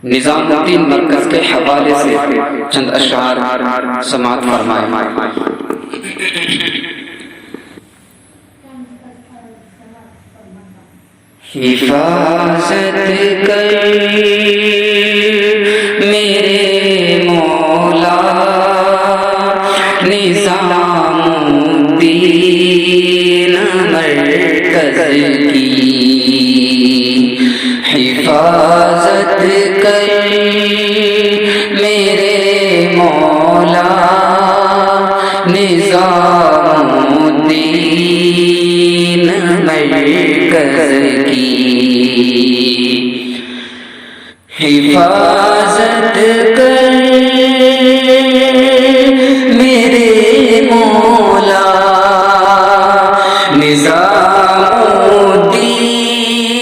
نظام الدین مرکز کے حوالے سے چند اشعار سماعت فرمائیں۔ حفاظت کر میرے مولا نظام الدین مرکز کی، حفاظت کر میرے مولا نظام الدین مرکز کی، حفاظت کر میرے مولا نظام الدین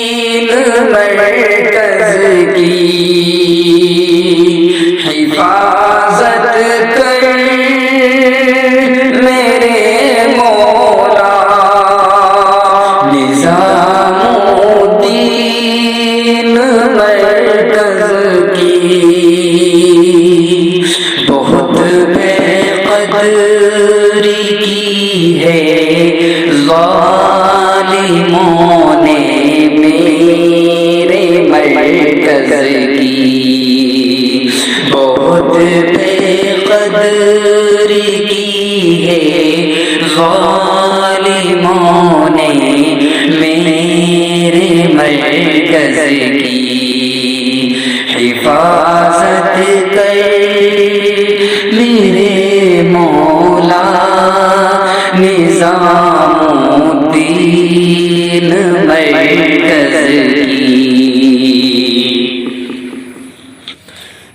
مرکز کی، حفاظت کر میرے مولا نظام الدین مرکز کی، بہت بے قدری کی ہے ظالموں نے میرے مرکز کی، بہت بے قدری کی ہے ظالموں نے میرے مرکز کی، حفاظت کر میرے مولا نظام الدین مرکز کی،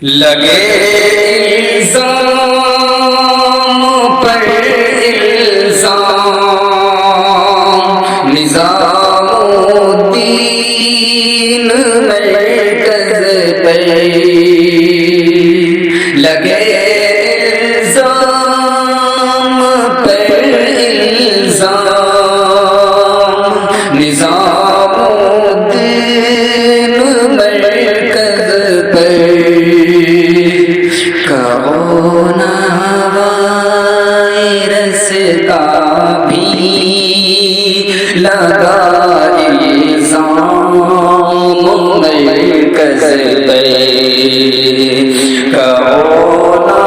لگے الزام پر الزام نظام الدین مرکز پر، لگے الزام پر الزام نظام الدین مرکز پر، کرونا وائرس کا بھی لگا الزام مرکز پر، کرونا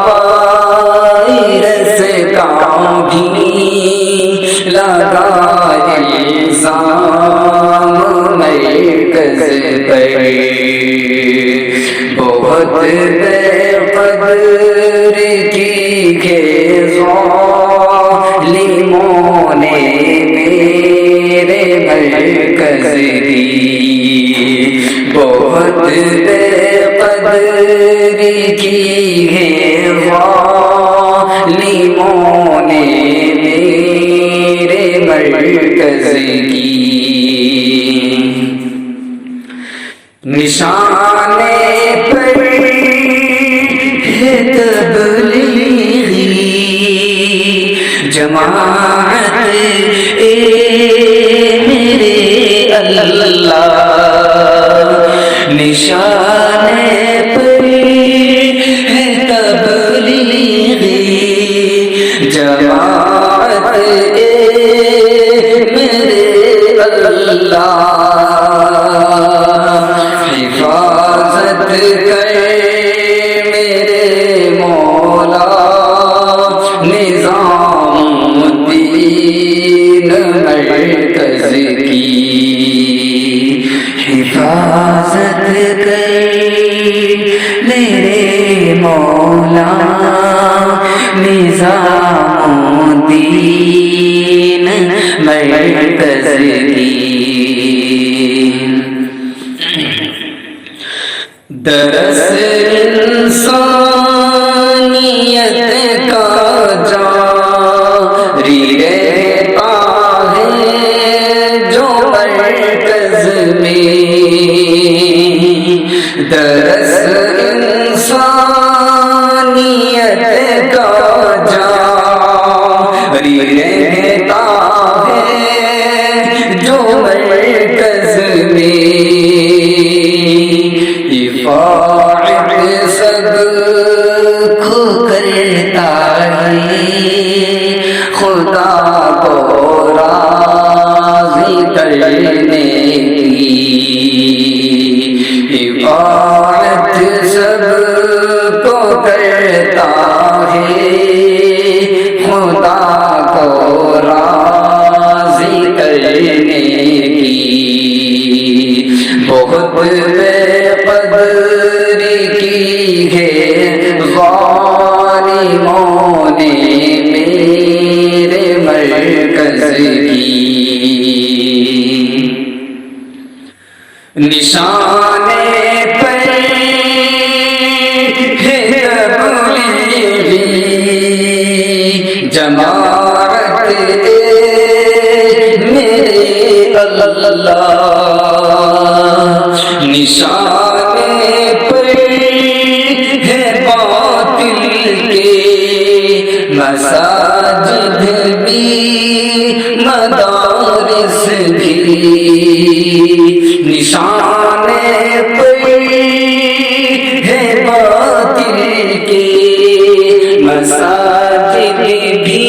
وائرس کا بھی لگا الزام مرکز پر، بہت بے قدر کی ہے ظالموں نے میرے مرکز کی، بہت بے قدر کی ہے ظالموں نے میرے مرکز کی، نشانے پر ہے تبلیغی جماعت اے میرے اللہ، نشانے پر ہے تبلیغی جماعت اے میرے اللہ، حفاظت کر میرے مولا نظام الدین مرکز کی، حفاظت کر میرے مولا نظام الدین مرکز کی، درس انسانیت کا جاری رہتا ہے جو مرکز میں، درس انسانیت کا جاری رہتا ہے جو مرکز میں، حفاظت سب کو کرتا ہے خدا کو راضی کرنے کی، حفاظت سب کو کرتا ہے خدا کو راضی کرنے کی، بہت بے قدری کی ہے ظالموں نے میرے مرکز کی، نشانے پر ہے تبلیغی جماعت میرے اللہ، نشانے پر ہے باطل کے مساجد بھی مدارس بھی، نشانے پر ہے باطل کے مساجد بھی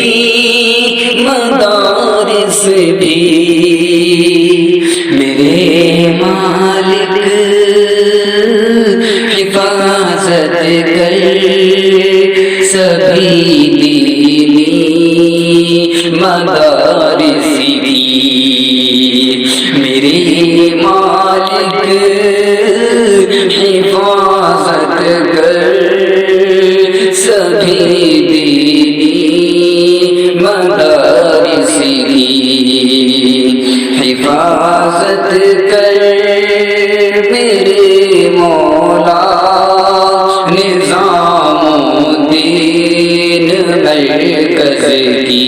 مدارس بھی، میرے مالک حفاظت کر سبھی دینی مدارس کی، میرے مالک حفاظت کر سبھی دینی مدارس کی، حفاظت کر میرے مولا نظام الدین مرکز کی،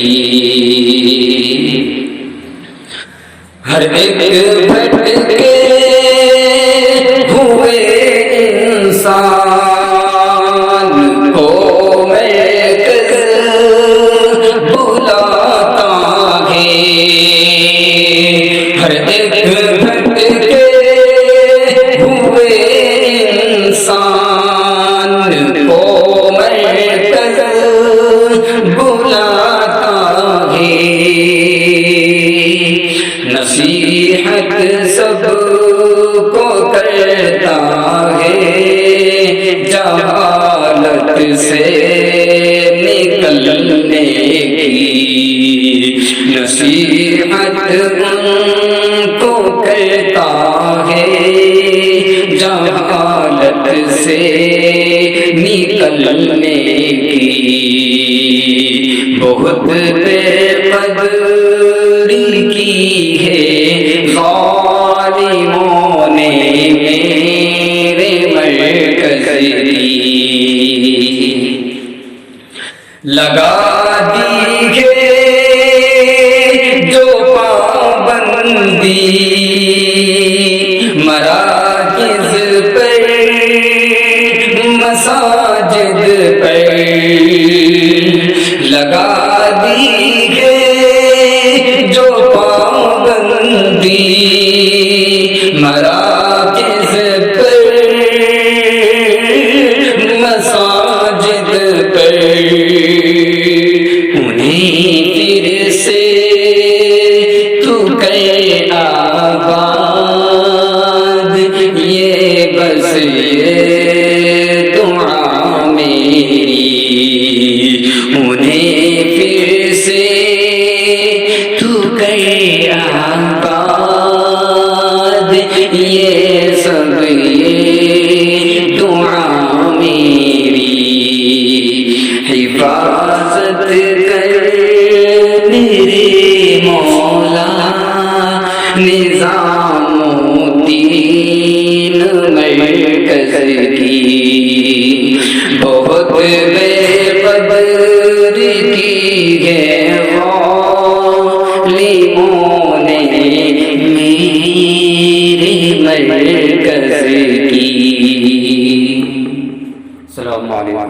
ہر ایک بھٹکے ہوئے انسان کو مرکز بلاتا ہے، ہر ایک بھٹکے ہوئے انسان کو مرکز بلاتا ہے، نصیحت سب کو کرتا ہے جہالت سے نکلنے کی، نصیحت ان کو کرتا ہے جہالت سے نکلنے کی، بہت بے قدری کی ہے ظالموں نے میرے مرکز کی، لگا دی ہے جو پابندی مراکز پر مساجد پر، لگا دی ہے جو پابندی مراکز پر مساجد پر، انہیں پھر سے تو کرے آباد، یہ بس یہ دعا میری، انہیں پھر سے تو کرے آباد، یہ سب یہ دعا میری، حفاظت کر میرے مولا نظام الدین مرکز کی، بہت بے قدری کی ہے ظالموں نے میرے مرکز کی۔ السلام علیکم۔